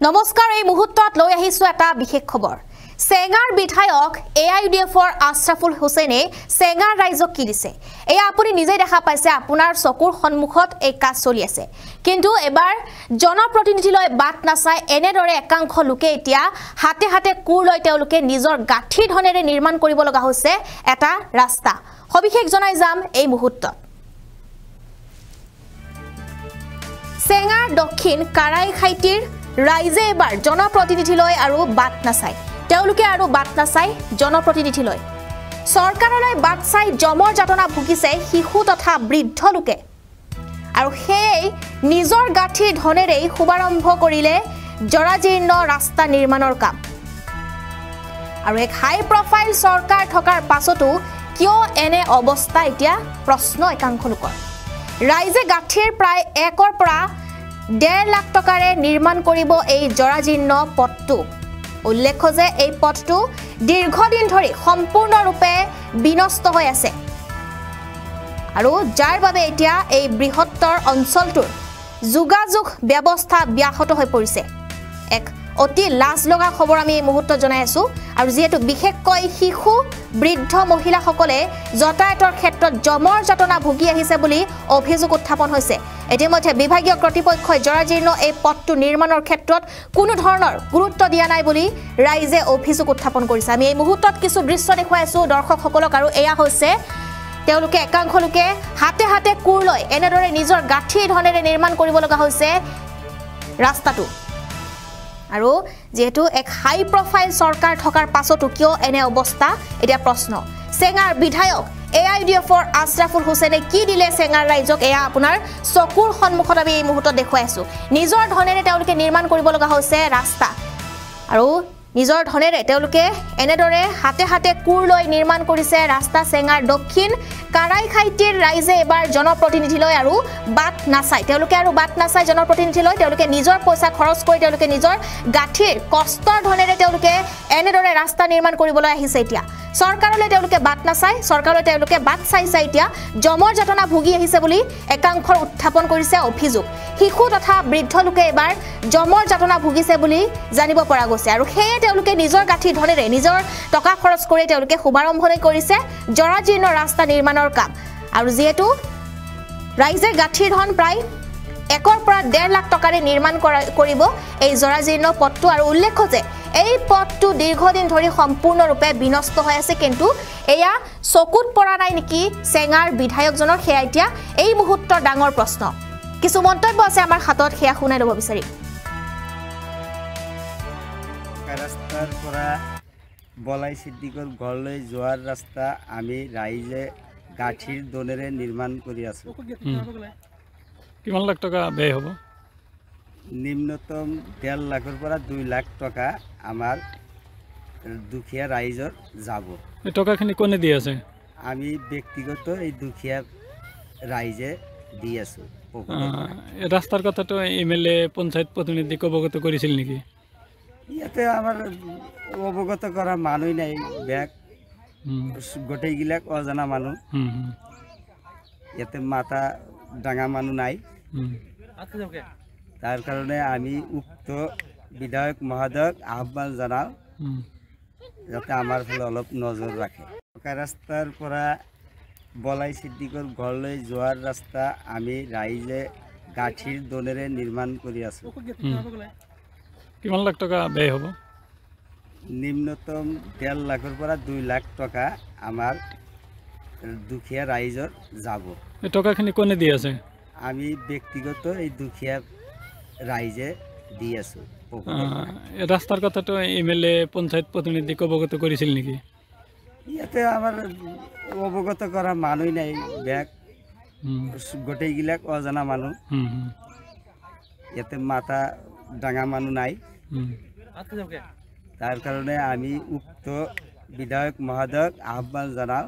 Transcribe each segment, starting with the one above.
নমস্কাৰ এই মুহূৰ্তত লৈ আহিছো এটা বিশেষ খবৰ চেঙাৰ বিধায়ক AIUDFৰ আশৰাফুল হুছেইনে চেঙাৰ ৰাইজক কি দিছে এই আপুনি নিজে দেখা পাইছে আপোনাৰ চকুৰ সন্মুখত এই কাজ চলি আছে কিন্তু এবাৰ জনপ্ৰতিনিধিলৈ বাট নাচাই এনেদৰে একাংশ লোকে এতিয়া হাতে হাতে কুৰ লৈ তেওঁলোকে নিজৰ গাঠি ধনেৰে নিৰ্মাণ কৰিব লগা হৈছে এটা ৰাস্তা সবিশেষ জনাই যাম এই মুহূৰ্তত চেঙাৰ দক্ষিণ কাৰাইখাইটিৰ ৰাইজে এবাৰ জনপ্ৰতিনিধিলৈ আৰু বাট নাচাই তেওঁলোকে আৰু বাট নাচাই জনপ্ৰতিনিধিলৈ চৰকাৰলৈ বাট চাই জমৰ যাতনা ভুগিছে শিশু তথা বৃদ্ধ লোকে আৰু সেই নিজৰ গাঠি ধনেৰে শুভাৰম্ভ কৰিলে জৰাজীৰ্ণ ৰাস্তা নিৰ্মাণৰ কাম আৰু এক হাই প্ৰফাইল চৰকাৰ থকাৰ পাছতো কিয় এনে অৱস্থা এতিয়া প্ৰশ্ন একাংশ লোকৰ ৰাইজে গাঠিৰ প্ৰায় 1 পৰা 1.5 লাখ টকাৰে নিৰ্মাণ কৰিব এই জৰাজীৰ্ণ পথটো উল্লেখ্য যে এই পথটো দীৰ্ঘদিন ধৰি সম্পূৰ্ণৰূপে বিনষ্ট হৈ আছে আৰু যাৰ বাবে এতিয়া এই বৃহত্তৰ অঞ্চলটোৰ যোগাযোগ ব্যৱস্থা ব্যাহত হৈ পৰিছে এক অতি লাজ লগা খবৰ আমি এই মুহূৰ্তত জনাই আছো আৰু যেহেতু বিশেষকৈ শিশু বৃদ্ধ মহিলাসকলে যাতায়াতৰ ক্ষেত্ৰত জমৰ যাতনা ভুগি আহিছে বুলি অভিযোগ উত্থাপন হৈছে ইতিমধ্যে বিভাগীয় কৰ্তৃপক্ষই জৰাজীৰ্ণ এই পথটো নিৰ্মাণৰ ক্ষেত্ৰত কোনো ধৰণৰ গুৰুত্ব দিয়া নাই বুলি ৰাইজে অভিযোগ উত্থাপন কৰিছে আমি এই মুহূৰ্তত কিছু দৃশ্য দেখুৱাই আছো দৰ্শকসকলক আৰু এয়া হৈছে তেওঁলোকে একাংশ লোকে হাতে হাতে কুৰ লৈ এনেদৰে নিজৰ গাঠি ধনেৰে নিৰ্মাণ কৰিব লগা হৈছে ৰাস্তাটো আৰু যেহেতু এক হাই প্ৰফাইল চৰকাৰ থকাৰ পাছতো কিয় এনে অৱস্থা এতিয়া প্ৰশ্ন চেঙাৰ বিধায়ক AIUDFৰ আশৰাফুল হুছেইনে কি দিলে চেঙাৰ ৰাইজক এয়া আপোনাৰ চকুৰ সন্মুখত আমি এই মুহূৰ্তত দেখুৱাই আছো নিজৰ ধনেৰে তেওঁলোকে নিৰ্মাণ কৰিব লগা হৈছে ৰাস্তা আৰু নিজৰ ধনেৰে তেওঁলোকে এনেদৰে হাতে হাতে কুৰ লৈ নিৰ্মাণ কৰিছে ৰাস্তা চেঙাৰ দক্ষিণ কাৰাইখাইটিৰ ৰাইজে এবাৰ জনপ্ৰতিনিধিলৈ আৰু বাট নাচাই তেওঁলোকে আৰু বাট নাচাই জনপ্ৰতিনিধিলৈ তেওঁলোকে নিজৰ পইচা খৰচ কৰি তেওঁলোকে নিজৰ গাঠিৰ কষ্টৰ ধনেৰে তেওঁলোকে এনেদৰে ৰাস্তা নিৰ্মাণ কৰিবলৈ আহিছে এতিয়া চৰকাৰলৈ তেওঁলোকে বাট নাচাই চৰকাৰলৈ তেওঁলোকে বাট চাইছে এতিয়া জমৰ যাতনা ভুগি আহিছে বুলি একাংশৰ উত্থাপন কৰিছে অভিযোগ শিশু তথা বৃদ্ধ লোকে এবাৰ জমৰ যাতনা ভুগিছে বুলি জানিব পৰা গৈছে আৰু সেয়ে তেওঁলোকে নিজৰ গাঠি ধনেৰে নিজৰ টকা খৰচ কৰি তেওঁলোকে শুভাৰম্ভণি কৰিছে জৰাজীৰ্ণ ৰাস্তা নিৰ্মাণৰ কাম আৰু যেহেতু ৰাইজে গাঠি ধন প্ৰায় 1 পৰা 1.5 লাখ টকাৰে নিৰ্মাণ কৰিব এই জৰাজীৰ্ণ পথটো আৰু উল্লেখ্য যে এই পথটো দীৰ্ঘদিন ধৰি সম্পূৰ্ণৰূপে বিনষ্ট হৈ আছে কিন্তু এয়া চকুত পৰা নাই নেকি চেঙাৰ বিধায়কজনৰ সেয়া এতিয়া এই মুহূৰ্তৰ ডাঙৰ প্ৰশ্ন কিছু মন্তব্য আছে আমাৰ হাতত সেয়া শুনাই ল'ব বিচাৰিম ৰাস্তাৰ পৰা বলাই সিদ্দিকৰ ঘৰলৈ যোৱাৰ ৰাস্তা আমি ৰাইজে গাঠিৰ ধনেৰে নিৰ্মাণ কৰি আছো কিমান লাখ টকা ব্যয় হ'ব নিম্নতম 1.5 লাখৰ পৰা 2 লাখ টকা আমাৰ দুখীয়া ৰাইজৰ যাব এই টকাখিনি কোনে দি আছে আমি ব্যক্তিগত এই দুখীয়া ৰাইজে দি আছো এই ৰাস্তাৰ কথাটো MLA পঞ্চায়ত প্ৰতিনিধিক অৱগত কৰিছিল নেকি ইয়াতে আমাৰ অৱগত কৰা মানুহ নাই বেগ গোটেইগিলাক অজানা মানুহ ইয়াতে মাথা ডাঙা মানুহ নাই তাৰ কাৰণে আমি উক্ত বিধায়ক মহোদয়ক আহ্বান জনাওঁ যাতে আমাৰ ফালে অলপ নজৰ ৰাখে ৰাস্তাৰ পৰা বলাই সিদ্দিকৰ ঘৰলৈ যোৱাৰ ৰাস্তা আমি ৰাইজে গাঠিৰ ধনেৰে নিৰ্মাণ কৰি আছো কিমান লাখ টকা ব্যয় হ'ব নিম্নতম 1.5 লাখৰ পৰা 2 লাখ টকা আমাৰ দুখীয়া ৰাইজৰ যাব এই টকাখিনি কোনে দি আছে আমি ব্যক্তিগত এই দুখীয়া ৰাইজে দি আছো এই ৰাস্তাৰ কথাটো MLA পঞ্চায়ত প্ৰতিনিধিক অৱগত কৰিছিল নেকি ইয়াতে আমাৰ অৱগত কৰা মানুহ নাই বেগ গোটেইগিলাক অজানা মানুহ ইয়াতে মাথা ডাঙা মানুহ নাই তাৰ কাৰণে আমি উক্ত বিধায়ক মহোদয়ক আহ্বান জনাওঁ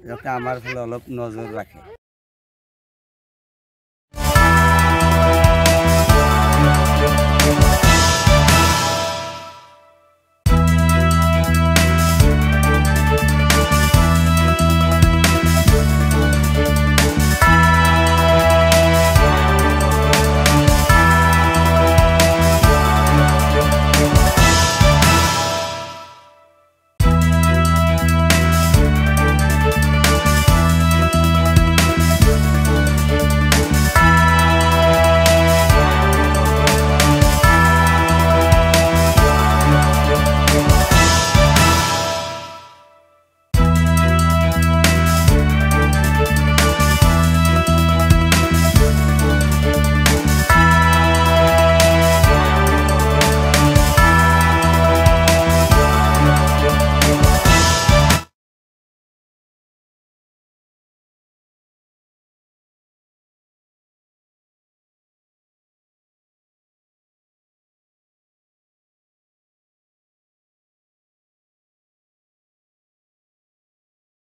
যাতে আমাৰ ফালে অলপ নজৰ ৰাখে